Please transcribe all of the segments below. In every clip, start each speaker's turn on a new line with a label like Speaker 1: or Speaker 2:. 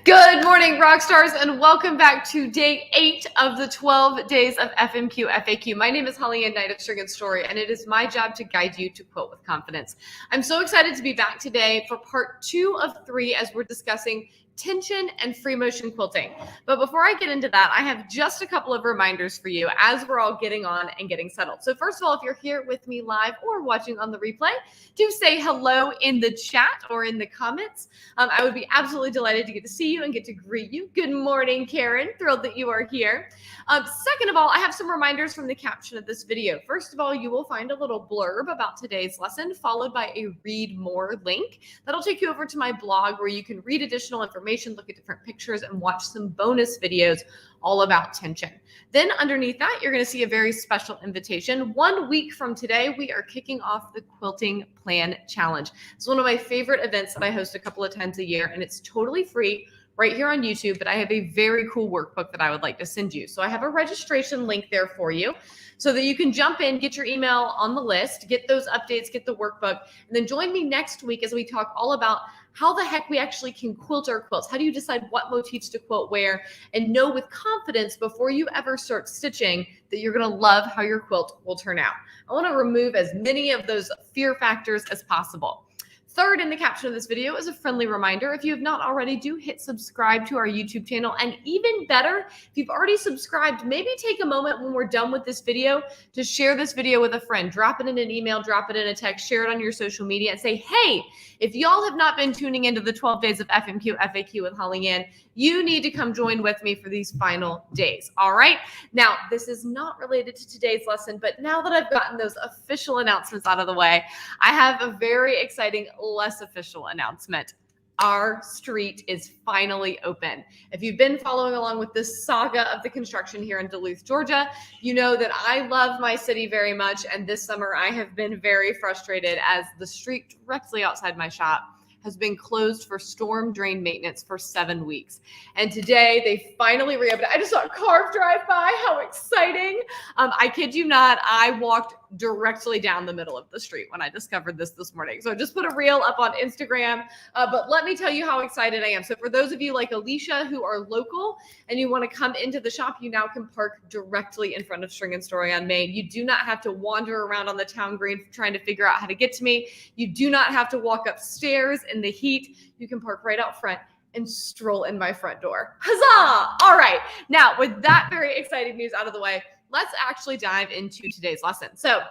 Speaker 1: Good morning, rock stars, and welcome back to day 8 of the 12 days of FMQ FAQ. My name is Holly Ann Knight of String and Story, and it is my job to guide you to quilt with confidence. I'm so excited to be back today for part 2 of 3 as we're discussing tension and free motion quilting. But before I get into that, I have just a couple of reminders for you as we're all getting on and getting settled. So first of all, if you're here with me live or watching on the replay, do say hello in the chat or in the comments. I would be absolutely delighted to get to see you and get to greet you. Good morning, Karen. Thrilled that you are here. Second of all, I have some reminders from the caption of this video. First of all, you will find a little blurb about today's lesson, followed by a read more link. That'll take you over to my blog where you can read additional information, look at different pictures, and watch some bonus videos all about tension. Then underneath that, you're going to see a very special invitation. 1 week from today, we are kicking off the Quilting Plan Challenge. It's one of my favorite events that I host a couple of times a year, and it's totally free right here on YouTube, but I have a very cool workbook that I would like to send you. So I have a registration link there for you so that you can jump in, get your email on the list, get those updates, get the workbook, and then join me next week as we talk all about how the heck we actually can quilt our quilts. How do you decide what motifs to quilt where and know with confidence before you ever start stitching that you're going to love how your quilt will turn out. I want to remove as many of those fear factors as possible. Third in the caption of this video is a friendly reminder. If you have not already, do hit subscribe to our YouTube channel. And even better, if you've already subscribed, maybe take a moment when we're done with this video to share this video with a friend. Drop it in an email, drop it in a text, share it on your social media and say, hey, if y'all have not been tuning into the 12 days of FMQ FAQ with Holly Ann, you need to come join with me for these final days. All right. Now, this is not related to today's lesson, but now that I've gotten those official announcements out of the way, I have a very exciting, less official announcement. Our street is finally open. If you've been following along with this saga of the construction here in Duluth, Georgia, you know that I love my city very much. And this summer I have been very frustrated as the street directly outside my shop has been closed for storm drain maintenance for 7 weeks. And today they finally reopened. I just saw a car drive by. How exciting. I kid you not, I walked directly down the middle of the street when I discovered this morning. So I just put a reel up on Instagram, but let me tell you how excited I am. So for those of you like Alicia who are local and you want to come into the shop, you now can park directly in front of String and Story on Main. You do not have to wander around on the town green trying to figure out how to get to me. You do not have to walk upstairs in the heat. You can park right out front and stroll in my front door. Huzzah! All right. Now, with that very exciting news out of the way, let's actually dive into today's lesson. So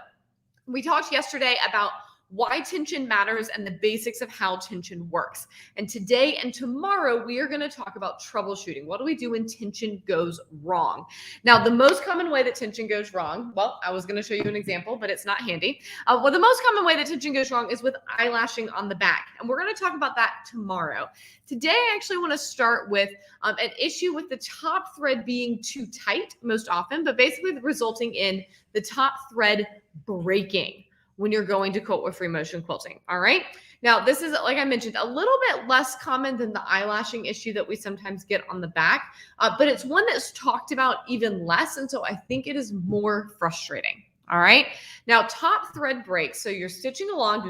Speaker 1: we talked yesterday about why tension matters and the basics of how tension works. And today and tomorrow, we are going to talk about troubleshooting. What do we do when tension goes wrong? Now, the most common way that tension goes wrong, well, I was going to show you an example, but it's not handy. Well, the most common way that tension goes wrong is with eyelashing on the back. And we're going to talk about that tomorrow. Today, I actually want to start with an issue with the top thread being too tight most often, but basically resulting in the top thread breaking when you're going to quilt with free motion quilting. All right. Now, this is, like I mentioned, a little bit less common than the eyelashing issue that we sometimes get on the back, but it's one that's talked about even less. And so I think it is more frustrating. All right. Now, top thread breaks. So you're stitching along,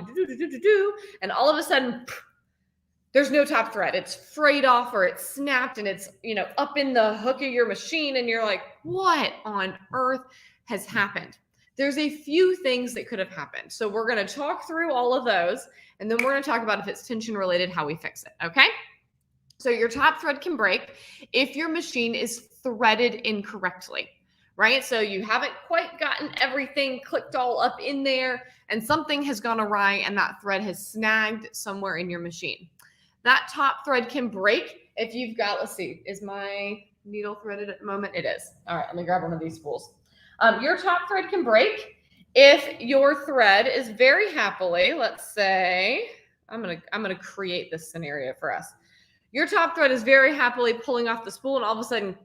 Speaker 1: and all of a sudden, there's no top thread. It's frayed off or it's snapped and it's, up in the hook of your machine. And you're like, what on earth has happened? There's a few things that could have happened. So we're going to talk through all of those, and then we're going to talk about if it's tension related, how we fix it. Okay. So your top thread can break if your machine is threaded incorrectly, right? So you haven't quite gotten everything clicked all up in there and something has gone awry and that thread has snagged somewhere in your machine. That top thread can break if you've got, let's see, is my needle threaded at the moment? It is. All right. Let me grab one of these spools. Your top thread can break if your thread is very happily, let's say, I'm gonna create this scenario for us. Your top thread is very happily pulling off the spool and all of a sudden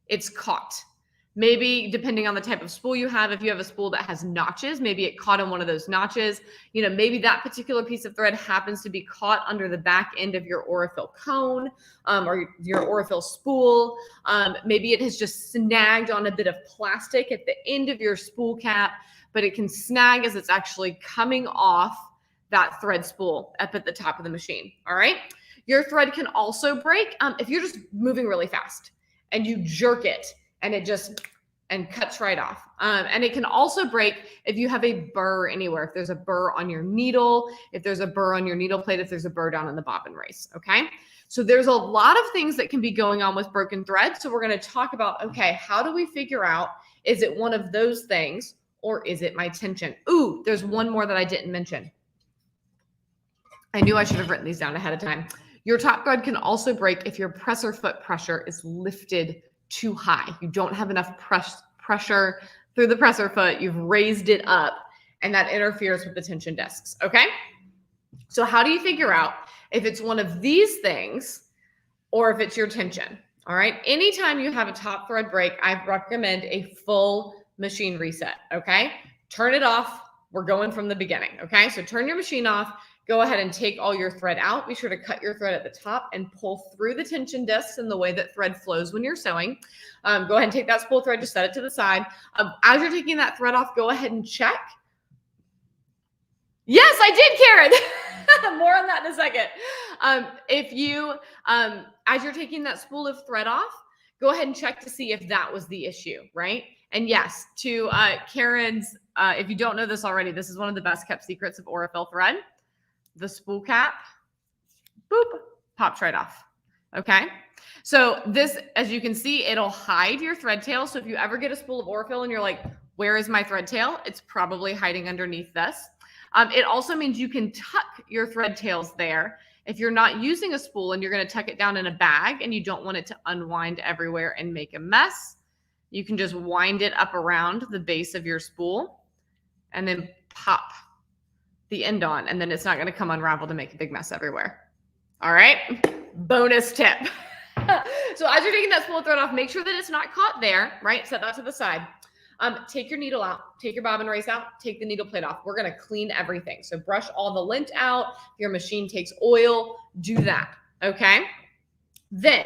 Speaker 1: it's caught. Maybe depending on the type of spool you have, if you have a spool that has notches, maybe it caught in one of those notches. Maybe that particular piece of thread happens to be caught under the back end of your Aurifil cone or your Aurifil spool. Maybe it has just snagged on a bit of plastic at the end of your spool cap, but it can snag as it's actually coming off that thread spool up at the top of the machine. All right. Your thread can also break if you're just moving really fast and you jerk it and it just cuts right off. And it can also break if you have a burr anywhere, if there's a burr on your needle, if there's a burr on your needle plate, if there's a burr down in the bobbin race, okay? So there's a lot of things that can be going on with broken thread. So we're gonna talk about, okay, how do we figure out, is it one of those things or is it my tension? Ooh, there's one more that I didn't mention. I knew I should have written these down ahead of time. Your top thread can also break if your presser foot pressure is lifted too high. You don't have enough pressure through the presser foot. You've raised it up and that interferes with the tension discs. Okay. So how do you figure out if it's one of these things or if it's your tension? All right. Anytime you have a top thread break, I recommend a full machine reset. Okay. Turn it off. We're going from the beginning. Okay. So turn your machine off. Go ahead and take all your thread out. Be sure to cut your thread at the top and pull through the tension discs in the way that thread flows when you're sewing. Go ahead and take that spool thread, just set it to the side. As you're taking that thread off, go ahead and check. Yes, I did, Karen. More on that in a second. If you, as you're taking that spool of thread off, go ahead and check to see if that was the issue, right? And yes, to Karen's, if you don't know this already, this is one of the best kept secrets of Aurifil thread. The spool cap, boop, pops right off. Okay. So this, as you can see, it'll hide your thread tail. So if you ever get a spool of Aurifil and you're like, where is my thread tail? It's probably hiding underneath this. It also means you can tuck your thread tails there. If you're not using a spool and you're going to tuck it down in a bag and you don't want it to unwind everywhere and make a mess, you can just wind it up around the base of your spool and then pop the end on, and then it's not going to come unraveled and make a big mess everywhere. All right. Bonus tip. So as you're taking that spool of thread off, make sure that it's not caught there, right? Set that to the side. Take your needle out, take your bobbin race out, take the needle plate off. We're going to clean everything. So brush all the lint out. If your machine takes oil, do that. Okay. Then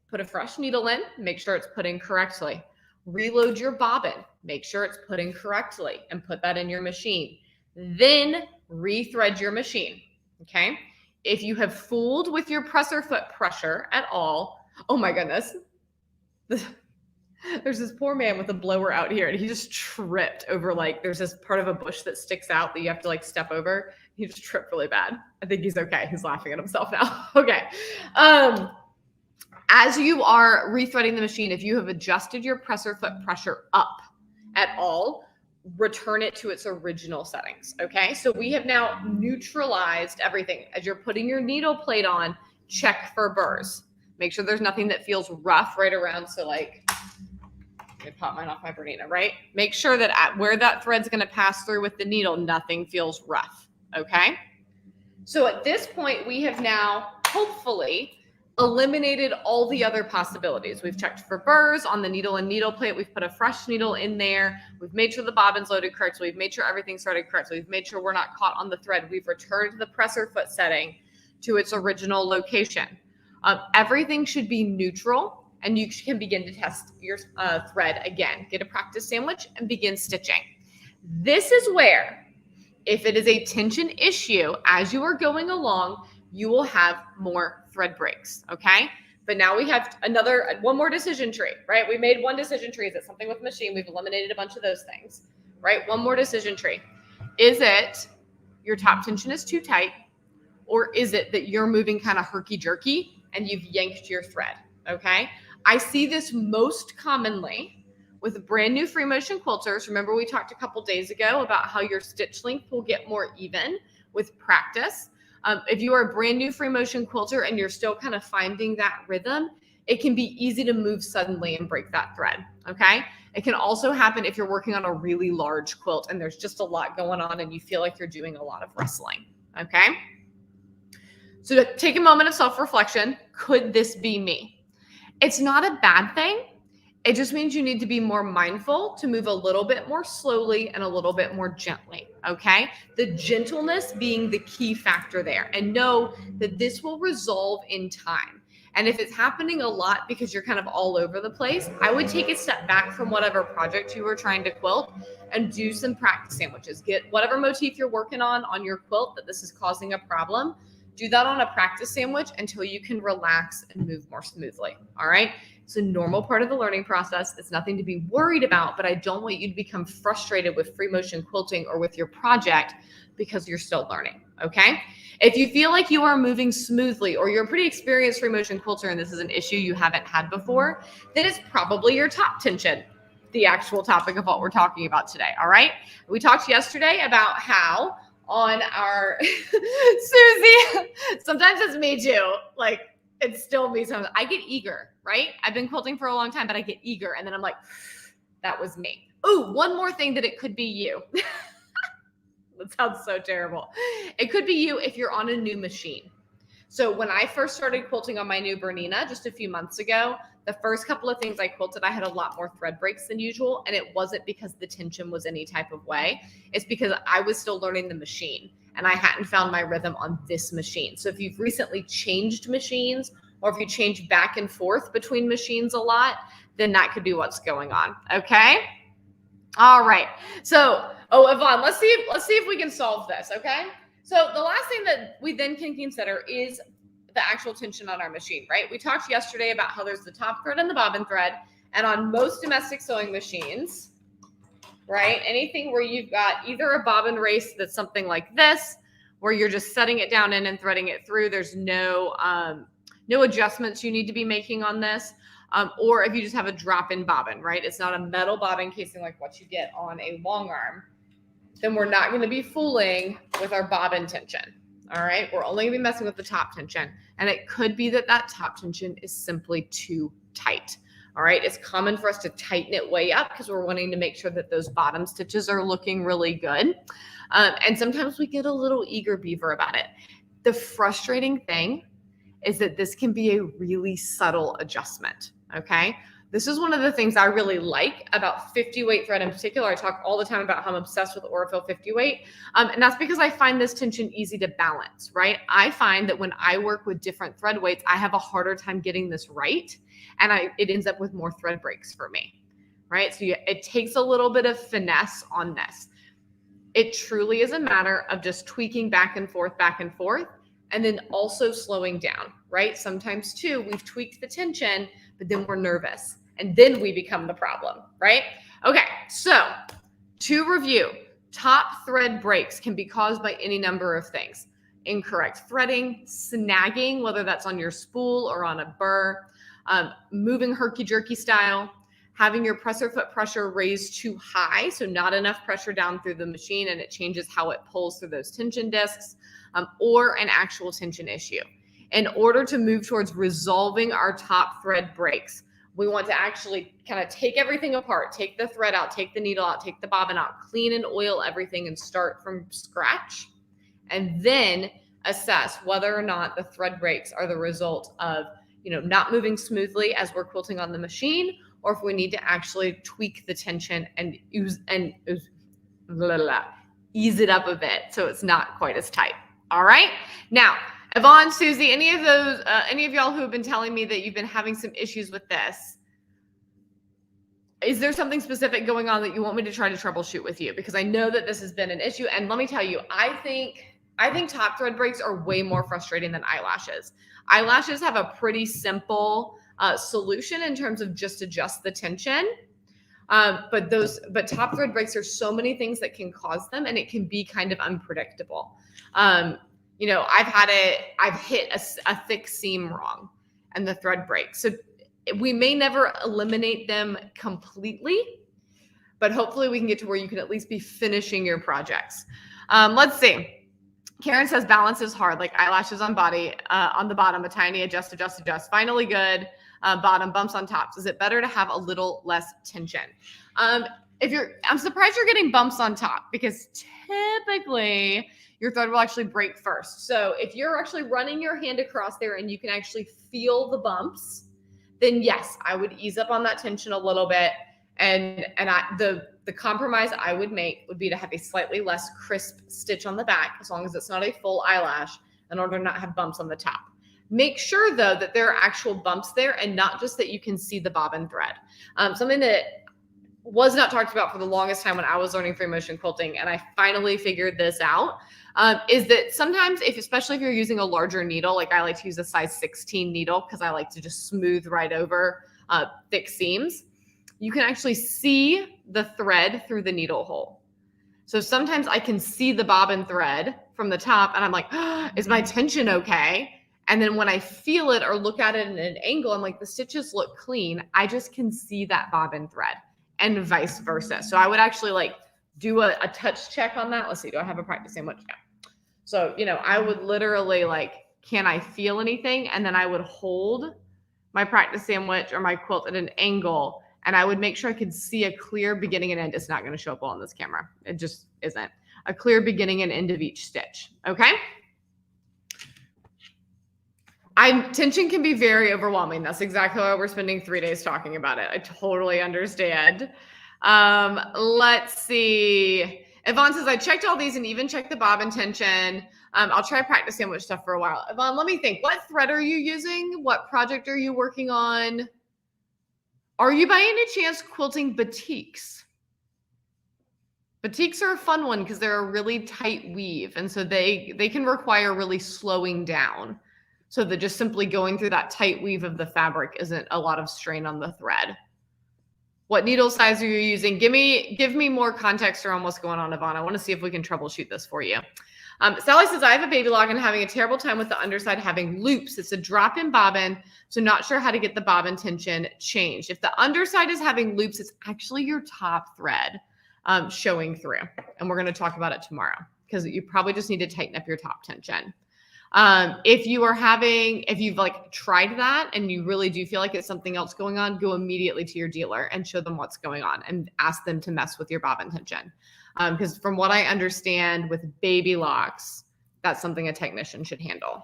Speaker 1: put a fresh needle in, make sure it's put in correctly. Reload your bobbin, make sure it's put in correctly and put that in your machine. Then rethread your machine. Okay. If you have fooled with your presser foot pressure at all, oh my goodness. There's this poor man with a blower out here and he just tripped over, like, there's this part of a bush that sticks out that you have to like step over. He just tripped really bad. I think he's okay. He's laughing at himself now. Okay. As you are rethreading the machine, if you have adjusted your presser foot pressure up at all, return it to its original settings. Okay. So we have now neutralized everything. As you're putting your needle plate on, check for burrs. Make sure there's nothing that feels rough right around. So like, let me pop mine off my Bernina, right? Make sure that at where that thread's going to pass through with the needle, nothing feels rough. Okay. So at this point, we have now hopefully eliminated all the other possibilities. We've checked for burrs on the needle and needle plate. We've put a fresh needle in there. We've made sure the bobbin's loaded correctly. We've made sure everything's started correctly. We've made sure we're not caught on the thread. We've returned the presser foot setting to its original location. Everything should be neutral and you can begin to test your thread again. Get a practice sandwich and begin stitching. This is where, if it is a tension issue, as you are going along, you will have more thread breaks, okay? But now we have one more decision tree, right? We made one decision tree. Is it something with the machine? We've eliminated a bunch of those things, right? One more decision tree. Is it your top tension is too tight, or is it that you're moving kind of herky-jerky and you've yanked your thread, okay? I see this most commonly with brand new free motion quilters. Remember we talked a couple days ago about how your stitch length will get more even with practice. If you are a brand new free motion quilter and you're still kind of finding that rhythm, it can be easy to move suddenly and break that thread, okay? It can also happen if you're working on a really large quilt and there's just a lot going on and you feel like you're doing a lot of rustling, okay? So to take a moment of self-reflection, could this be me? It's not a bad thing. It just means you need to be more mindful to move a little bit more slowly and a little bit more gently, okay? The gentleness being the key factor there. And know that this will resolve in time. And if it's happening a lot because you're kind of all over the place, I would take a step back from whatever project you were trying to quilt and do some practice sandwiches. Get whatever motif you're working on your quilt that this is causing a problem. Do that on a practice sandwich until you can relax and move more smoothly. All right. It's a normal part of the learning process. It's nothing to be worried about, but I don't want you to become frustrated with free motion quilting or with your project because you're still learning. Okay. If you feel like you are moving smoothly or you're a pretty experienced free motion quilter and this is an issue you haven't had before, then it's probably your top tension, the actual topic of what we're talking about today. All right. We talked yesterday about how on our Susie, sometimes it's me too. Like it's still me. Sometimes I get eager, right? I've been quilting for a long time, but I get eager. And then I'm like, that was me. Oh, one more thing that it could be you. That sounds so terrible. It could be you if you're on a new machine. So when I first started quilting on my new Bernina just a few months ago, the first couple of things I quilted, I had a lot more thread breaks than usual. And it wasn't because the tension was any type of way. It's because I was still learning the machine and I hadn't found my rhythm on this machine. So if you've recently changed machines or if you change back and forth between machines a lot, then that could be what's going on. Okay. All right. So, Yvonne, let's see if we can solve this. Okay. So the last thing that we then can consider is the actual tension on our machine, right? We talked yesterday about how there's the top thread and the bobbin thread. And on most domestic sewing machines, right, anything where you've got either a bobbin race that's something like this, where you're just setting it down in and threading it through, there's no adjustments you need to be making on this. Or if you just have a drop-in bobbin, right? It's not a metal bobbin casing like what you get on a long arm, then we're not going to be fooling with our bobbin tension. All right. We're only going to be messing with the top tension. And it could be that that top tension is simply too tight. All right. It's common for us to tighten it way up because we're wanting to make sure that those bottom stitches are looking really good. And sometimes we get a little eager beaver about it. The frustrating thing is that this can be a really subtle adjustment. Okay. This is one of the things I really like about 50 weight thread in particular. I talk all the time about how I'm obsessed with Orifil 50 weight. And that's because I find this tension easy to balance, right? I find that when I work with different thread weights, I have a harder time getting this right. And it ends up with more thread breaks for me, right? So it takes a little bit of finesse on this. It truly is a matter of just tweaking back and forth, and then also slowing down, right? Sometimes too, we've tweaked the tension, but then we're nervous. And then we become the problem, right? Okay, so to review, top thread breaks can be caused by any number of things. Incorrect threading, snagging, whether that's on your spool or on a burr, moving herky-jerky style, having your presser foot pressure raised too high, so not enough pressure down through the machine and it changes how it pulls through those tension discs, or an actual tension issue. In order to move towards resolving our top thread breaks, we want to actually kind of take everything apart, take the thread out, take the needle out, take the bobbin out, clean and oil everything and start from scratch. And then assess whether or not the thread breaks are the result of, not moving smoothly as we're quilting on the machine, or if we need to actually tweak the tension and ease it up a bit so it's not quite as tight. All right. Now, Yvonne, Susie, any of y'all who have been telling me that you've been having some issues with this, is there something specific going on that you want me to try to troubleshoot with you? Because I know that this has been an issue. And let me tell you, I think top thread breaks are way more frustrating than eyelashes. Eyelashes have a pretty simple solution in terms of just adjust the tension. But top thread breaks, are so many things that can cause them, and it can be kind of unpredictable. I've hit a thick seam wrong and the thread breaks. So we may never eliminate them completely, but hopefully we can get to where you can at least be finishing your projects. Let's see. Karen says balance is hard, like eyelashes on the bottom, a tiny adjust. Finally good. Bottom bumps on tops. Is it better to have a little less tension? I'm surprised you're getting bumps on top because typically your thread will actually break first. So if you're actually running your hand across there and you can actually feel the bumps, then yes, I would ease up on that tension a little bit. And the compromise I would make would be to have a slightly less crisp stitch on the back, as long as it's not a full eyelash, in order to not have bumps on the top. Make sure though that there are actual bumps there and not just that you can see the bobbin thread. Something that was not talked about for the longest time when I was learning free motion quilting, and I finally figured this out, is that sometimes, especially if you're using a larger needle, like I like to use a size 16 needle because I like to just smooth right over thick seams, you can actually see the thread through the needle hole. So sometimes I can see the bobbin thread from the top and I'm like, oh, is my tension okay? And then when I feel it or look at it at an angle, I'm like, the stitches look clean. I just can see that bobbin thread, and vice versa. So I would actually like do a touch check on that. Let's see, do I have a practice sandwich? Yeah. So, I would literally like, can I feel anything? And then I would hold my practice sandwich or my quilt at an angle, and I would make sure I could see a clear beginning and end. It's not going to show up well on this camera. It just isn't. A clear beginning and end of each stitch. Okay. Tension can be very overwhelming. That's exactly why we're spending 3 days talking about it. I totally understand. Let's see. Yvonne says, I checked all these and even checked the bobbin tension. I'll try practice sandwich stuff for a while. Yvonne, let me think. What thread are you using? What project are you working on? Are you by any chance quilting batiks? Batiks are a fun one because they're a really tight weave. And so they can require really slowing down. So that just simply going through that tight weave of the fabric isn't a lot of strain on the thread. What needle size are you using? Give me more context around what's going on, Yvonne. I want to see if we can troubleshoot this for you. Sally says, I have a baby lock and having a terrible time with the underside having loops. It's a drop-in bobbin, so not sure how to get the bobbin tension changed. If the underside is having loops, it's actually your top thread showing through. And we're going to talk about it tomorrow because you probably just need to tighten up your top tension. If you've like tried that and you really do feel like it's something else going on, go immediately to your dealer and show them what's going on and ask them to mess with your bobbin tension. Because from what I understand with baby locks, that's something a technician should handle.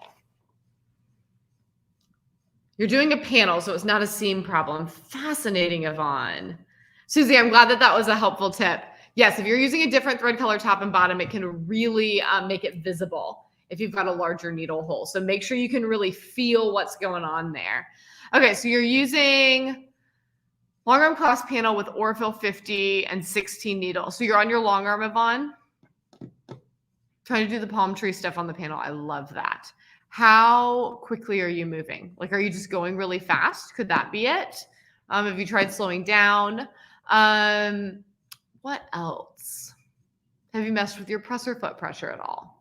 Speaker 1: You're doing a panel, so it's not a seam problem. Fascinating, Yvonne. Susie, I'm glad that was a helpful tip. Yes, if you're using a different thread color top and bottom, it can really make it visible if you've got a larger needle hole. So make sure you can really feel what's going on there. Okay, so you're using long arm clasp panel with Orfil 50 and 16 needles. So you're on your long arm, Yvonne. Trying to do the palm tree stuff on the panel. I love that. How quickly are you moving? Like, are you just going really fast? Could that be it? Have you tried slowing down? What else? Have you messed with your presser foot pressure at all?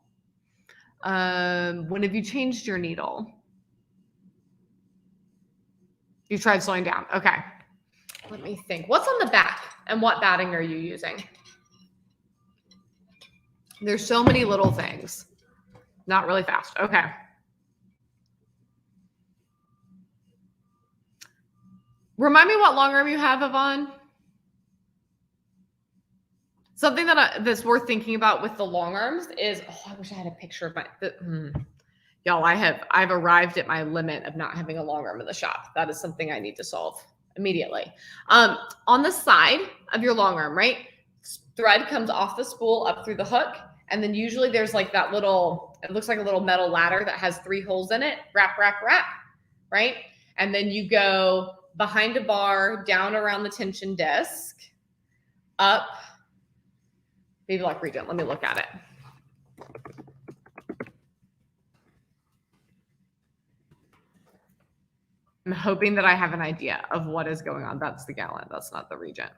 Speaker 1: When have you changed your needle? You tried slowing down. Okay. Let me think. What's on the back and what batting are you using? There's so many little things. Not really fast. Okay. Remind me what long arm you have, Yvonne. Something that's worth thinking about with the long arms is, I wish I had a picture of y'all. I've arrived at my limit of not having a long arm in the shop. That is something I need to solve immediately. On the side of your long arm, right? Thread comes off the spool up through the hook. And then usually there's like that little, it looks like a little metal ladder that has 3 holes in it. Wrap, wrap, wrap, right? And then you go behind a bar, down around the tension disc, up. Baby lock region. Let me look at it. I'm hoping that I have an idea of what is going on. That's the gallant. That's not the regent.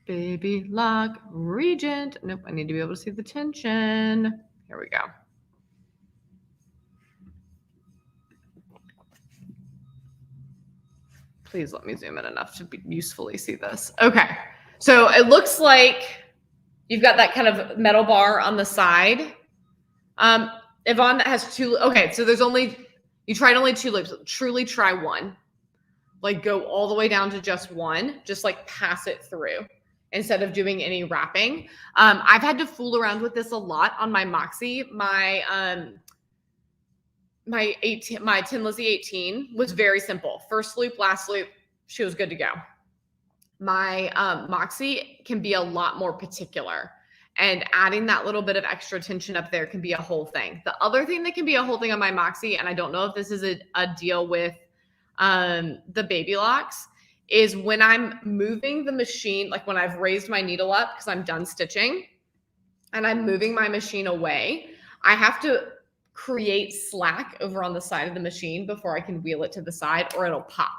Speaker 1: Baby lock regent. Nope. I need to be able to see the tension. Here we go. Please let me zoom in enough to usefully see this. Okay. So it looks like you've got that kind of metal bar on the side. Yvonne, that has 2. Okay. So you tried only 2 loops. Truly try one. Like go all the way down to just one. Just like pass it through instead of doing any wrapping. I've had to fool around with this a lot on my Moxie. My Tin Lizzie 18 was very simple. First loop, last loop, she was good to go. My Moxie can be a lot more particular, and adding that little bit of extra tension up there can be a whole thing. The other thing that can be a whole thing on my Moxie, and I don't know if this is a deal with the baby locks, is when I'm moving the machine, like when I've raised my needle up because I'm done stitching and I'm moving my machine away, I have to create slack over on the side of the machine before I can wheel it to the side or it'll pop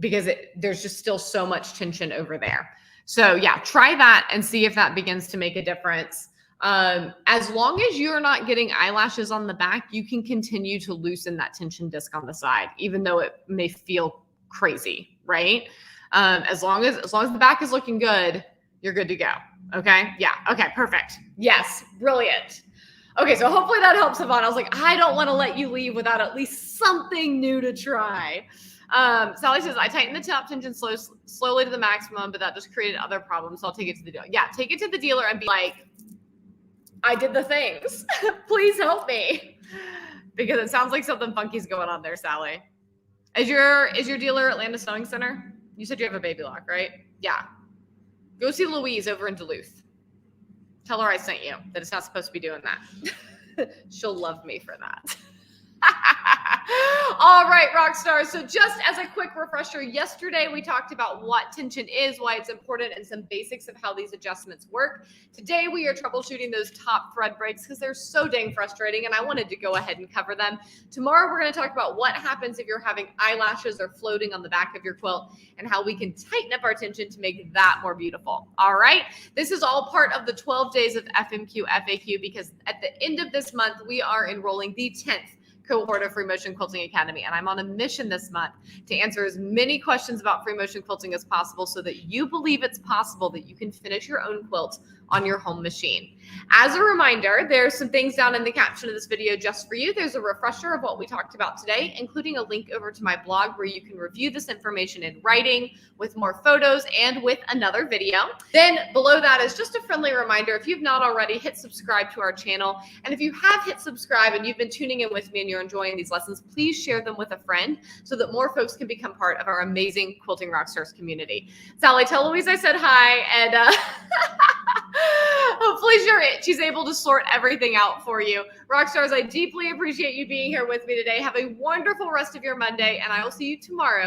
Speaker 1: because there's just still so much tension over there. So yeah, try that and see if that begins to make a difference. As long as you're not getting eyelashes on the back, you can continue to loosen that tension disc on the side, even though it may feel crazy, right? As long as the back is looking good, you're good to go. Okay. Yeah. Okay. Perfect. Yes. Brilliant. Okay. So hopefully that helps, Yvonne. I was like, I don't want to let you leave without at least something new to try. Sally says, I tighten the top tension slowly to the maximum, but that just created other problems. So I'll take it to the dealer. Yeah. Take it to the dealer and be like, I did the things. Please help me. Because it sounds like something funky's going on there, Sally. Is your dealer Atlanta Sewing Center? You said you have a baby lock, right? Yeah. Go see Louise over in Duluth. Tell her I sent you, that it's not supposed to be doing that. She'll love me for that. All right, rock stars. So just as a quick refresher, yesterday we talked about what tension is, why it's important, and some basics of how these adjustments work. Today we are troubleshooting those top thread breaks because they're so dang frustrating, and I wanted to go ahead and cover them. Tomorrow we're going to talk about what happens if you're having eyelashes or floating on the back of your quilt and how we can tighten up our tension to make that more beautiful. All right. This is all part of the 12 days of FMQ FAQ because at the end of this month, we are enrolling the 10th cohort of Free Motion Quilting Academy. And I'm on a mission this month to answer as many questions about free motion quilting as possible so that you believe it's possible that you can finish your own quilt on your home machine. As a reminder, there's some things down in the caption of this video just for you. There's a refresher of what we talked about today, including a link over to my blog where you can review this information in writing with more photos and with another video. Then below that is just a friendly reminder, if you've not already, hit subscribe to our channel. And if you have hit subscribe and you've been tuning in with me and you're enjoying these lessons, please share them with a friend so that more folks can become part of our amazing Quilting Rockstars community. Sally, tell Louise I said hi, and hopefully she's able to sort everything out for you. Rockstars, I deeply appreciate you being here with me today. Have a wonderful rest of your Monday, and I will see you tomorrow.